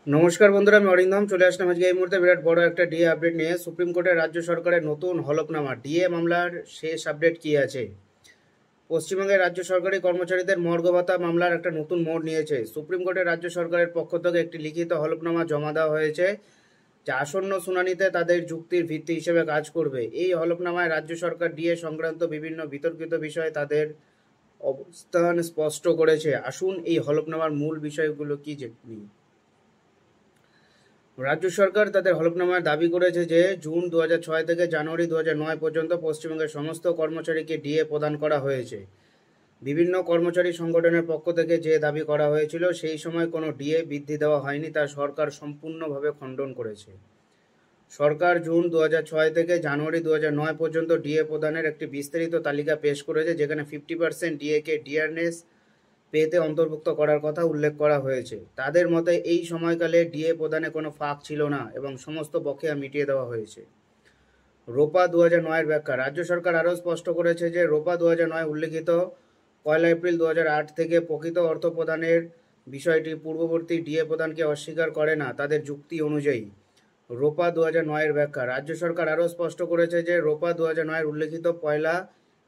নমস্কার বন্ধুরা, আমি অরিন্দম চলে আসলাম আজকে এই মুহূর্তে বিরাট বড় একটা ডিএ আপডেট নিয়ে। সুপ্রিম কোর্টের রাজ্য সরকারের নতুন হলফনামা, ডিএ মামলার শেষ আপডেট কি আছে। পশ্চিমবঙ্গের রাজ্য সরকারি কর্মচারীদের মর্গ ভাতা মামলার একটা নতুন মোড় নিয়েছে। সুপ্রিম কোর্টের রাজ্য সরকারের পক্ষ থেকে একটি লিখিত হলফনামা জমা দেওয়া হয়েছে, যা আসন্ন শুনানিতে তাদের যুক্তির ভিত্তি হিসেবে কাজ করবে। এই হলফনামায় রাজ্য সরকার ডিএ সংক্রান্ত বিভিন্ন বিতর্কিত বিষয়ে তাদের অবস্থান স্পষ্ট করেছে। আসুন এই হলফনামার মূল বিষয়গুলো কি জানি। রাজ্য সরকার তাদের হলফনামায় দাবি করেছে যে জুন 2006 থেকে জানুয়ারি 2009 পর্যন্ত পশ্চিমবঙ্গের সমস্ত কর্মচারীকে ডিএ প্রদান করা হয়েছে। বিভিন্ন কর্মচারী সংগঠনের পক্ষ থেকে যে দাবি করা হয়েছিল সেই সময় কোনো ডিএ বৃদ্ধি দেওয়া হয়নি, তা সরকার সম্পূর্ণভাবে খণ্ডন করেছে। সরকার জুন 2006 থেকে জানুয়ারি 2009 পর্যন্ত ডিএ প্রদানের একটি বিস্তারিত তালিকা পেশ করেছে, যেখানে 50% ডিএকে ডিআরএস পেতে অন্তর্ভুক্ত করার কথা উল্লেখ করা হয়েছে। তাদের মতে এই সময়কালে ডিএ প্রদানে কোনো ফাঁক ছিল না এবং সমস্ত বকেয়া মিটিয়ে দেওয়া হয়েছে। রোপা 2009-এর ব্যাখ্যা, রাজ্য সরকার আরও স্পষ্ট করেছে যে রোপা 2009 উল্লেখিত 1 এপ্রিল 2008 থেকে প্রকৃত অর্থ প্রদানের বিষয়টি পূর্ববর্তী ডিএ প্রদানকে অস্বীকার করে না তাদের যুক্তি অনুযায়ী। রোপা 2009-এর ব্যাখ্যা, রাজ্য সরকার আরও স্পষ্ট করেছে যে রোপা 2009-এর উল্লেখিত 1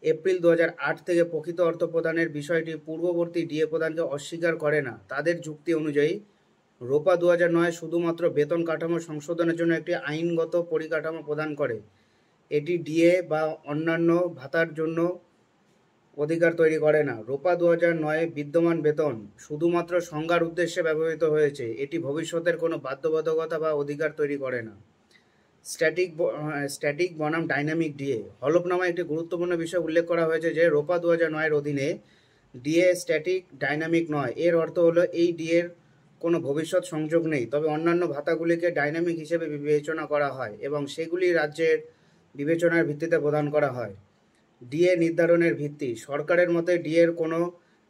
এপ্রিল 2008 থেকে প্রকৃত অর্থ প্রদানের বিষয়টি পূর্ববর্তী ডিএ প্রদানকে অস্বীকার করে না তাদের যুক্তি অনুযায়ী। রোপা 2009 শুধুমাত্র বেতন কাঠামো সংশোধনের জন্য একটি আইনগত পরিকাঠামো প্রদান করে, এটি ডিএ বা অন্যান্য ভাতার জন্য অধিকার তৈরি করে না। রোপা 2009 বিদ্যমান বেতন শুধুমাত্র সংজ্ঞার উদ্দেশ্যে ব্যবহৃত হয়েছে, এটি ভবিষ্যতের কোনো বাধ্যবাধকতা বা অধিকার তৈরি করে না। স্ট্যাটিক বনাম ডাইনামিক ডিএ, হলফনামায় একটি গুরুত্বপূর্ণ বিষয় উল্লেখ করা হয়েছে যে রোপা 2009-এর অধীনে ডিএ স্ট্যাটিক ডাইনামিক নয়। এর অর্থ হলো এই ডিএর কোনো ভবিষ্যৎ সংযোগ নেই, তবে অন্যান্য ভাতাগুলিকে ডাইনামিক হিসেবে বিবেচনা করা হয় এবং সেগুলি রাজ্যের বিবেচনার ভিত্তিতে প্রদান করা হয়। ডিএ নির্ধারণের ভিত্তি, সরকারের মতে ডিএর কোনো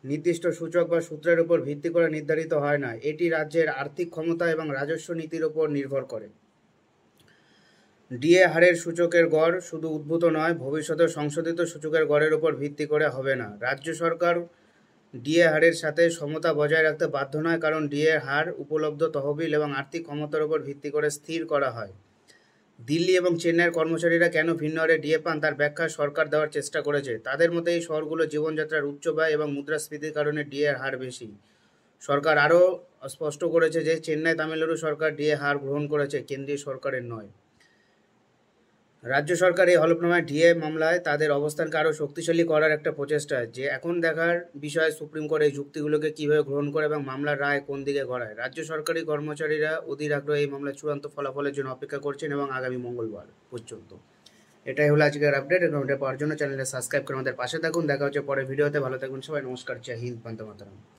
নির্দিষ্ট সূচক বা সূত্রের উপর ভিত্তি করে নির্ধারিত হয় না, এটি রাজ্যের আর্থিক ক্ষমতা এবং রাজস্ব নীতির উপর নির্ভর করে। ডিএ হারের সূচকের গড় শুধু উদ্ভূত নয়, ভবিষ্যতে সংশোধিত সূচকের গড়ের উপর ভিত্তি করে হবে না। রাজ্য সরকার ডিএ হারের সাথে সমতা বজায় রাখতে বাধ্য নয়, কারণ ডিএ হার উপলব্ধ তহবিল এবং আর্থিক ক্ষমতার উপর ভিত্তি করে স্থির করা হয়। দিল্লি এবং চেন্নাইয়ের কর্মচারীরা কেন ভিন্ন হারে ডিএ পান তার ব্যাখ্যা সরকার দেওয়ার চেষ্টা করেছে। তাদের মতে এই শহরগুলোর জীবনযাত্রার উচ্চ ব্যয় এবং মুদ্রাস্ফীতির কারণে ডিএ হার বেশি। সরকার আরও স্পষ্ট করেছে যে চেন্নাই তামিলনাড়ু সরকার ডিএ হার গ্রহণ করেছে, কেন্দ্রীয় সরকারের নয়। রাজ্য সরকার এই হলফনামায় ডিএ মামলায় তাদের অবস্থানকে আরও শক্তিশালী করার একটা প্রচেষ্টা, যে এখন দেখার বিষয় সুপ্রিম কোর্ট এই যুক্তিগুলোকে কীভাবে গ্রহণ করে এবং মামলার রায় কোন দিকে গড়ায়। রাজ্য সরকারি কর্মচারীরা অধীর আগ্রহে এই মামলার চূড়ান্ত ফলাফলের জন্য অপেক্ষা করছেন এবং আগামী মঙ্গলবার পর্যন্ত। এটাই হলো আজকের আপডেট, এবং এটা পাওয়ার জন্য চ্যানেলটা সাবস্ক্রাইব করে আমাদের পাশে থাকুন। দেখা হচ্ছে পরের ভিডিওতে। ভালো থাকুন সবাই, নমস্কার, জয় হিন্দ, বন্দে মাতরম।